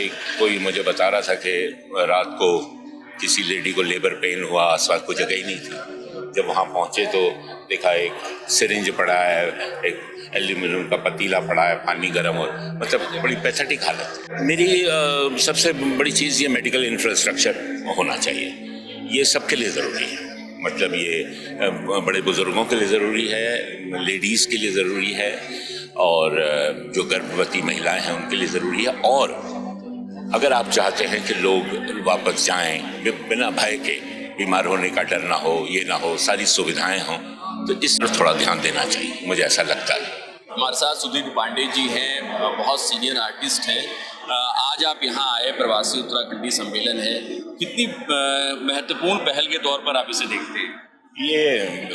एक कोई मुझे बता रहा था कि रात को किसी लेडी को लेबर पेन हुआ, आसपास कोई जगह ही नहीं थी। जब वहाँ पहुँचे तो देखा एक सिरिंज पड़ा है, एक एल्यूमिनियम का पतीला पड़ा है, पानी गर्म और मतलब बड़ी पैथेटिक हालत। मेरी सबसे बड़ी चीज़ ये मेडिकल इंफ्रास्ट्रक्चर होना चाहिए। ये सबके लिए ज़रूरी है, मतलब ये बड़े बुज़ुर्गों के लिए ज़रूरी है, लेडीज़ के लिए ज़रूरी है, और जो गर्भवती महिलाएं हैं उनके लिए ज़रूरी है। और अगर आप चाहते हैं कि लोग वापस जाएं बिना भय के, बीमार होने का डर ना हो, ये ना हो, सारी सुविधाएं हों, तो इस पर थोड़ा ध्यान देना चाहिए, मुझे ऐसा लगता है। हमारे साथ सुधीर पांडे जी हैं, बहुत सीनियर आर्टिस्ट हैं। आज आप यहाँ आए, प्रवासी उत्तराखंडी सम्मेलन है, कितनी महत्वपूर्ण पहल के तौर पर आप इसे देखते हैं? ये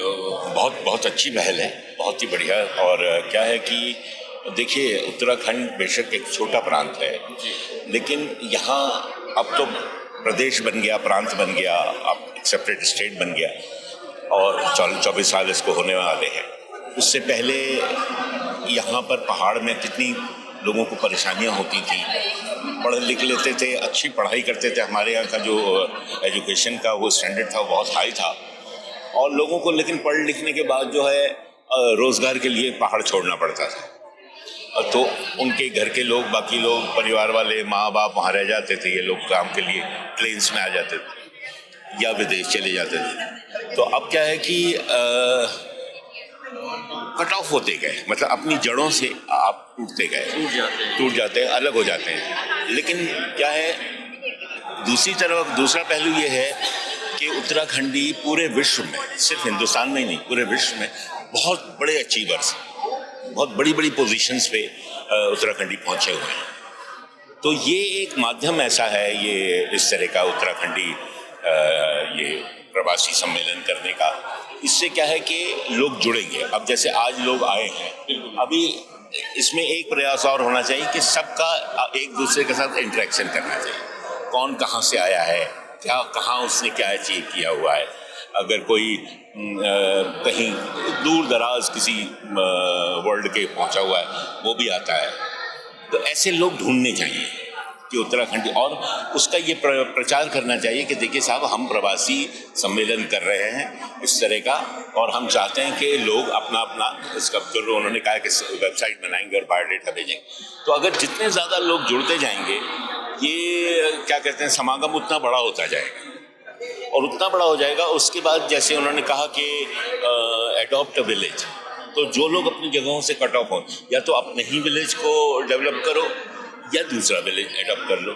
बहुत अच्छी पहल है, बहुत ही बढ़िया। और क्या है कि देखिए, उत्तराखंड बेशक एक छोटा प्रांत है, लेकिन यहाँ अब तो प्रदेश बन गया, प्रांत बन गया, अब एक सेपरेट स्टेट बन गया, और 24 साल इसको होने वाले हैं। उससे पहले यहाँ पर पहाड़ में कितनी लोगों को परेशानियाँ होती थी। पढ़ लिख लेते थे, अच्छी पढ़ाई करते थे, हमारे यहाँ का जो एजुकेशन का वो स्टैंडर्ड था वो बहुत हाई था, और लोगों को लेकिन पढ़ लिखने के बाद जो है रोज़गार के लिए पहाड़ छोड़ना पड़ता था। तो उनके घर के लोग, बाकी लोग, परिवार वाले, माँ बाप वहाँ रह जाते थे, ये लोग काम के लिए प्लेन्स में आ जाते थे या विदेश चले जाते थे। तो अब क्या है कि कट ऑफ होते गए, मतलब अपनी जड़ों से आप टूटते गए, टूट जाते हैं, अलग हो जाते हैं। लेकिन क्या है, दूसरी तरफ दूसरा पहलू ये है कि उत्तराखंडी पूरे विश्व में, सिर्फ हिंदुस्तान में ही नहीं, पूरे विश्व में बहुत बड़े अचीवर्स, बहुत बड़ी बड़ी पोजीशंस पे उत्तराखंडी पहुंचे हुए हैं। तो ये एक माध्यम ऐसा है, ये इस तरह का उत्तराखंडी ये प्रवासी सम्मेलन करने का। इससे क्या है कि लोग जुड़ेंगे। अब जैसे आज लोग आए हैं, अभी इसमें एक प्रयास और होना चाहिए कि सबका एक दूसरे के साथ इंटरेक्शन करना चाहिए। कौन कहाँ से आया है, क्या कहाँ उसने क्या अचीव किया हुआ है। अगर कोई कहीं दूर दराज किसी वर्ल्ड के पहुंचा हुआ है, वो भी आता है, तो ऐसे लोग ढूंढने चाहिए कि उत्तराखंड, और उसका ये प्रचार करना चाहिए कि देखिए साहब, हम प्रवासी सम्मेलन कर रहे हैं इस तरह का, और हम चाहते हैं कि लोग अपना अपना इसका, तो उन्होंने कहा कि वेबसाइट बनाएंगे और बायोडेटा भेजेंगे। तो अगर जितने ज़्यादा लोग जुड़ते जाएंगे, ये क्या कहते हैं, समागम उतना बड़ा होता जाएगा, और उतना बड़ा हो जाएगा। उसके बाद जैसे उन्होंने कहा कि एडॉप्ट अ विलेज, तो जो लोग अपनी जगहों से कट ऑफ हों, या तो अपने ही विलेज को डेवलप करो या दूसरा विलेज एडॉप्ट कर लो।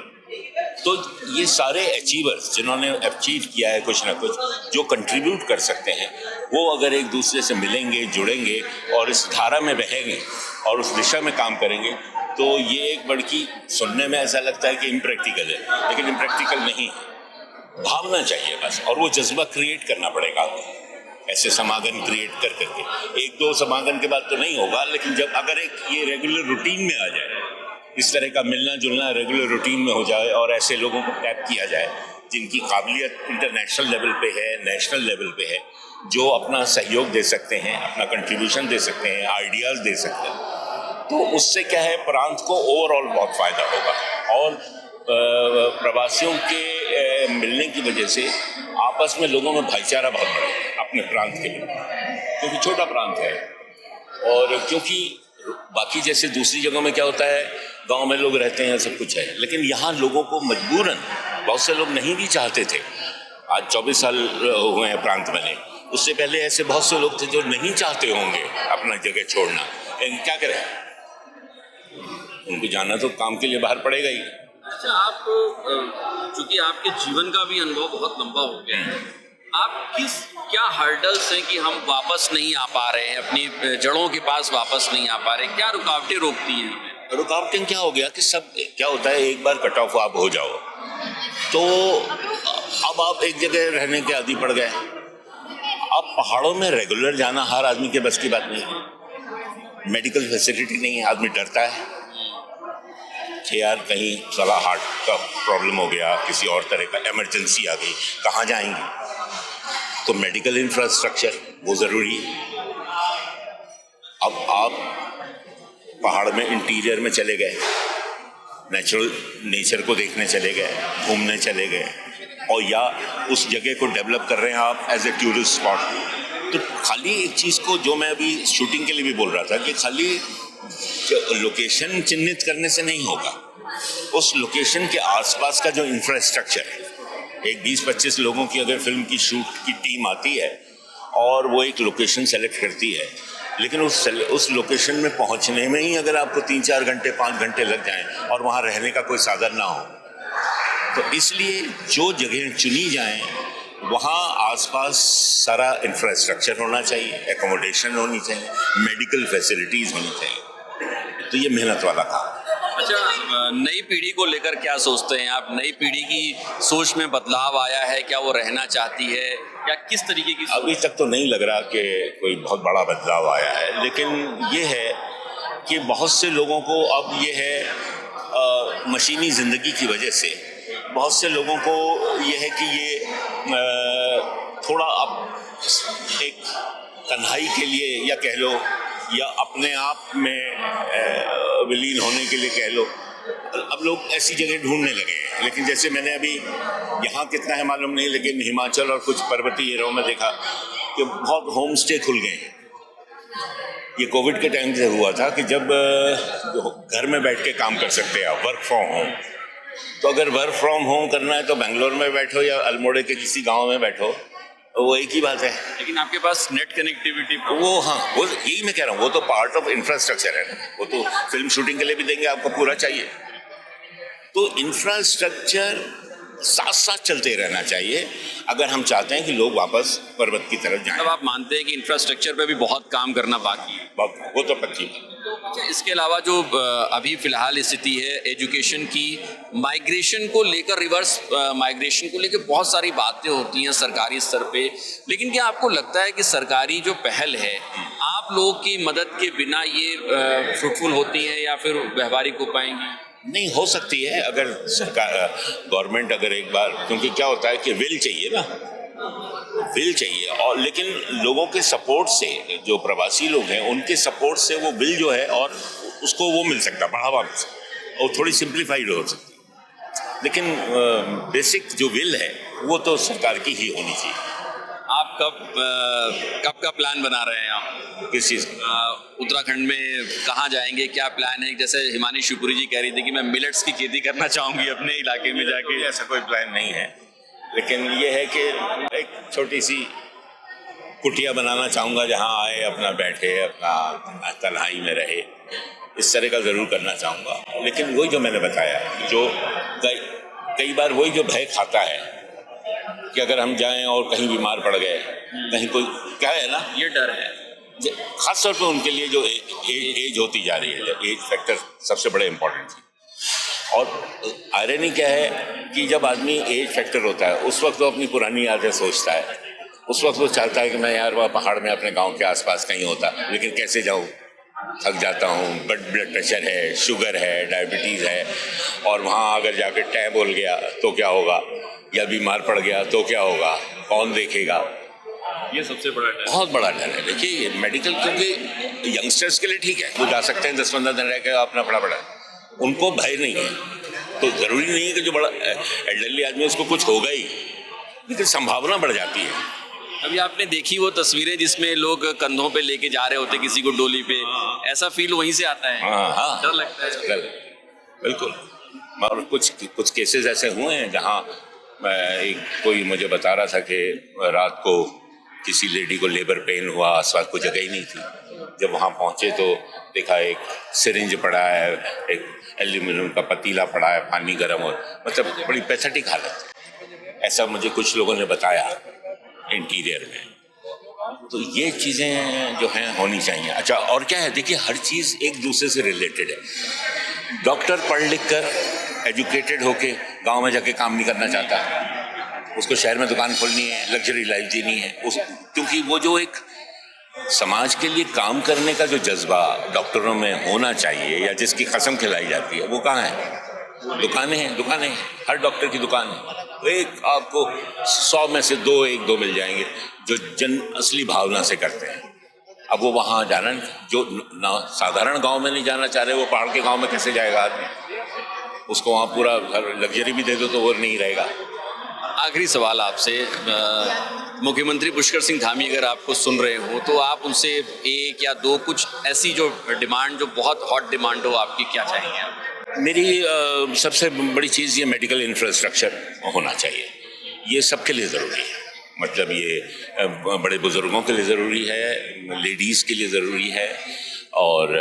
तो ये सारे अचीवर्स जिन्होंने अचीव किया है कुछ ना कुछ, जो कंट्रीब्यूट कर सकते हैं, वो अगर एक दूसरे से मिलेंगे, जुड़ेंगे और इस धारा में बहेंगे और उस दिशा में काम करेंगे, तो ये एक बड़ी, सुनने में ऐसा लगता है कि इम्प्रैक्टिकल है, लेकिन इम्प्रैक्टिकल नहीं है। भावना चाहिए बस, और वो जज्बा क्रिएट करना पड़ेगा। ऐसे समागम क्रिएट कर करके, एक दो समागम के बाद तो नहीं होगा, लेकिन जब अगर एक ये रेगुलर रूटीन में आ जाए, इस तरह का मिलना जुलना रेगुलर रूटीन में हो जाए, और ऐसे लोगों को टैप किया जाए जिनकी काबिलियत इंटरनेशनल लेवल पे है, नेशनल लेवल पे है, जो अपना सहयोग दे सकते हैं, अपना कंट्रीब्यूशन दे सकते हैं, आइडियाज़ दे सकते हैं, तो उससे क्या है, प्रांत को ओवरऑल बहुत फ़ायदा होगा। और प्रवासियों के मिलने की वजह से आपस में लोगों में भाईचारा बहुत बढ़ा अपने प्रांत के लिए, क्योंकि छोटा प्रांत है। और क्योंकि बाकी जैसे दूसरी जगहों में क्या होता है, गांव में लोग रहते हैं, सब कुछ है, लेकिन यहाँ लोगों को मजबूरन, बहुत से लोग नहीं भी चाहते थे, आज 24 साल हुए हैं प्रांत बने, उससे पहले ऐसे बहुत से लोग थे जो नहीं चाहते होंगे अपना जगह छोड़ना, लेकिन क्या करें, उनको जाना तो काम के लिए बाहर पड़ेगा ही। अच्छा, आप चूंकि आपके जीवन का भी अनुभव बहुत लंबा हो गया है, आप क्या हर्डल्स हैं कि हम वापस नहीं आ पा रहे हैं, अपनी जड़ों के पास वापस नहीं आ पा रहे, क्या रुकावटें रोकती हैं हमें? रुकावटें क्या हो गया कि सब क्या होता है, एक बार कट ऑफ आप हो जाओ तो अब आप एक जगह रहने के आदी पड़ गए। अब पहाड़ों में रेगुलर जाना हर आदमी के बस की बात नहीं है, मेडिकल फैसिलिटी नहीं है, आदमी डरता है कि यार कहीं साला हार्ट का प्रॉब्लम हो गया, किसी और तरह का इमरजेंसी आ गई, कहाँ जाएंगे। तो मेडिकल इंफ्रास्ट्रक्चर वो ज़रूरी है। अब आप पहाड़ में इंटीरियर में चले गए, नेचुरल नेचर को देखने चले गए, घूमने चले गए, और या उस जगह को डेवलप कर रहे हैं आप एज ए टूरिस्ट स्पॉट। तो खाली एक चीज़ को, जो मैं अभी शूटिंग के लिए भी बोल रहा था, कि खाली लोकेशन चिन्हित करने से नहीं होगा। उस लोकेशन के आसपास का जो इंफ्रास्ट्रक्चर है, एक 20-25 लोगों की अगर फिल्म की शूट की टीम आती है और वो एक लोकेशन सेलेक्ट करती है, लेकिन उस लोकेशन में पहुंचने में ही अगर आपको 3-4 घंटे 5 घंटे लग जाएं और वहाँ रहने का कोई साधन ना हो, तो इसलिए जो जगह चुनी जाएं वहाँ आसपास सारा इंफ्रास्ट्रक्चर होना चाहिए, एकोमोडेशन होनी चाहिए, मेडिकल फैसिलिटीज़ होनी चाहिए। तो ये मेहनत वाला काम। अच्छा, नई पीढ़ी को लेकर क्या सोचते हैं आप? नई पीढ़ी की सोच में बदलाव आया है क्या? वो रहना चाहती है या किस तरीके की? अभी तक तो नहीं लग रहा कि कोई बहुत बड़ा बदलाव आया है, लेकिन ये है कि बहुत से लोगों को अब ये है मशीनी ज़िंदगी की वजह से बहुत से लोगों को ये है कि ये थोड़ा अब एक तन्हाई के लिए या कह लो, या अपने आप में विलीन होने के लिए कह लो, अब लोग ऐसी जगह ढूंढने लगे हैं। लेकिन जैसे मैंने अभी यहाँ कितना है मालूम नहीं, लेकिन हिमाचल और कुछ पर्वतीय एरियाओं में देखा कि बहुत होम स्टे खुल गए हैं। ये कोविड के टाइम से हुआ था कि जब घर में बैठ के काम कर सकते हैं आप, वर्क फ्रॉम होम। तो अगर वर्क फ्रॉम होम करना है तो बेंगलोर में बैठो या अल्मोड़े के किसी गाँव में बैठो, वो एक ही बात है। लेकिन आपके पास नेट कनेक्टिविटी वो, हाँ, वो यही मैं कह रहा हूँ, वो तो पार्ट ऑफ इंफ्रास्ट्रक्चर है। वो तो फिल्म शूटिंग के लिए भी देंगे, आपको पूरा चाहिए। तो इंफ्रास्ट्रक्चर साथ साथ चलते रहना चाहिए अगर हम चाहते हैं कि लोग वापस पर्वत की तरफ जाएं। तब आप मानते हैं कि इंफ्रास्ट्रक्चर पे भी बहुत काम करना बाकी है? वो तो पक्की। अच्छा, इसके अलावा जो अभी फिलहाल स्थिति है एजुकेशन की, माइग्रेशन को लेकर, रिवर्स माइग्रेशन को लेकर बहुत सारी बातें होती हैं सरकारी स्तर पे, लेकिन क्या आपको लगता है कि सरकारी जो पहल है आप लोगों की मदद के बिना ये फ्रूटफुल होती है या फिर व्यवहारिक हो पाएंगी? नहीं, हो सकती है अगर सरकार, गवर्नमेंट अगर एक बार, क्योंकि क्या होता है कि विल चाहिए ना, विल चाहिए, और लेकिन लोगों के सपोर्ट से, जो प्रवासी लोग हैं उनके सपोर्ट से वो बिल जो है और उसको वो मिल सकता, बढ़ावा मिल सकता, और थोड़ी सिंप्लीफाइड हो सकती। लेकिन बेसिक जो विल है वो तो सरकार की ही होनी चाहिए। आप कब का प्लान बना रहे हैं आप? किस चीज़? उत्तराखंड में कहाँ जाएंगे, क्या प्लान है? जैसे हिमानी शिवपुरी जी कह रही थी कि मैं मिलेट्स की खेती करना चाहूँगी अपने इलाके में जाके। ऐसा कोई प्लान नहीं है, लेकिन ये है कि एक छोटी सी कुटिया बनाना चाहूँगा जहाँ आए, अपना बैठे, अपना तन्हाई में रहे, इस तरह का ज़रूर करना चाहूँगा। लेकिन वही जो मैंने बताया, जो कई बार वही जो भय खाता है कि अगर हम जाएं और कहीं बीमार पड़ गए, कहीं कोई, क्या है ना, ये डर है खास तौर पे उनके लिए जो एज होती जा रही है। एज फैक्टर सबसे बड़े इम्पोर्टेंट है। और आयरनी क्या है कि जब आदमी एज फैक्टर होता है उस वक्त वो अपनी पुरानी यादें सोचता है, उस वक्त वो चाहता है कि मैं यार वह पहाड़ में अपने गांव के आसपास कहीं होता, लेकिन कैसे जाऊँ, थक जाता हूँ, ब्लड प्रेशर है, शुगर है, डायबिटीज़ है, और वहाँ अगर जाकर टैब बोल गया तो क्या होगा, या बीमार पड़ गया तो क्या होगा, कौन देखेगा। ये सबसे बड़ा डर, बहुत बड़ा डर है। देखिए मेडिकल, क्योंकि यंगस्टर्स के लिए ठीक है, वो जा सकते हैं 10-15 दिन रह के अपना पड़ा, उनको भय नहीं है। तो ज़रूरी नहीं है कि जो बड़ा एल्डरली आदमी उसको कुछ होगा ही, लेकिन संभावना बढ़ जाती है। अभी आपने देखी वो तस्वीरें जिसमें लोग कंधों पे लेके जा रहे होते किसी को डोली पे, ऐसा फील वहीं से आता है? हाँ, डर लगता है। बिल्कुल। और कुछ केसेस ऐसे हुए हैं जहाँ एक कोई मुझे बता रहा था कि रात को किसी लेडी को लेबर पेन हुआ, आसपास कोई जगह ही नहीं थी। जब वहाँ पहुँचे तो देखा एक सिरिंज पड़ा है, एक एल्यूमिनियम का पतीला पड़ा है, पानी गर्म, और मतलब बड़ी पैथेटिक हालत। ऐसा मुझे कुछ लोगों ने बताया इंटीरियर में। तो ये चीज़ें जो हैं होनी चाहिए। अच्छा, और क्या है, देखिए हर चीज़ एक दूसरे से रिलेटेड है। डॉक्टर पढ़ लिख कर, एजुकेटेड होके गांव में जाके काम नहीं करना चाहता, उसको शहर में दुकान खोलनी है, लग्जरी लाइफ जीनी है क्योंकि वो जो एक समाज के लिए काम करने का जो जज्बा डॉक्टरों में होना चाहिए, या जिसकी कसम खिलाई जाती है, वो कहाँ है? दुकानें हैं, हर डॉक्टर की दुकान है। एक आपको 100 में से 1-2 मिल जाएंगे जो जन असली भावना से करते हैं। अब वो वहाँ जाना, जो ना साधारण गांव में नहीं जाना चाह रहे, वो पहाड़ के गांव में कैसे जाएगा आदमी? उसको वहाँ पूरा लग्जरी भी दे दो तो वो नहीं रहेगा। आखिरी सवाल आपसे, मुख्यमंत्री पुष्कर सिंह धामी अगर आपको सुन रहे हो तो आप उनसे एक या दो कुछ ऐसी जो डिमांड, जो बहुत हॉट डिमांड हो आपकी, क्या चाहेंगे आप? मेरी सबसे बड़ी चीज़ ये मेडिकल इंफ्रास्ट्रक्चर होना चाहिए। ये सबके लिए ज़रूरी है, मतलब ये बड़े बुज़ुर्गों के लिए ज़रूरी है, लेडीज़ के लिए ज़रूरी है, और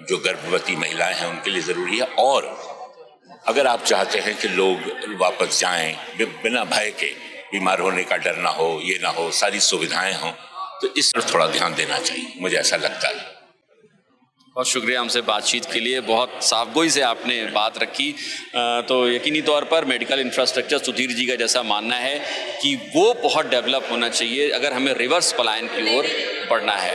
जो गर्भवती महिलाएं हैं उनके लिए ज़रूरी है। और अगर आप चाहते हैं कि लोग वापस जाएं बिना भय के, बीमार होने का डर ना हो, ये ना हो, सारी सुविधाएं हों, तो इस पर थोड़ा ध्यान देना चाहिए, मुझे ऐसा लगता है। बहुत शुक्रिया हमसे बातचीत के लिए, बहुत साफगोई से आपने बात रखी। तो यकीनी तौर पर मेडिकल इंफ्रास्ट्रक्चर, सुधीर जी का जैसा मानना है कि वो बहुत डेवलप होना चाहिए अगर हमें रिवर्स पलायन की ओर बढ़ना है।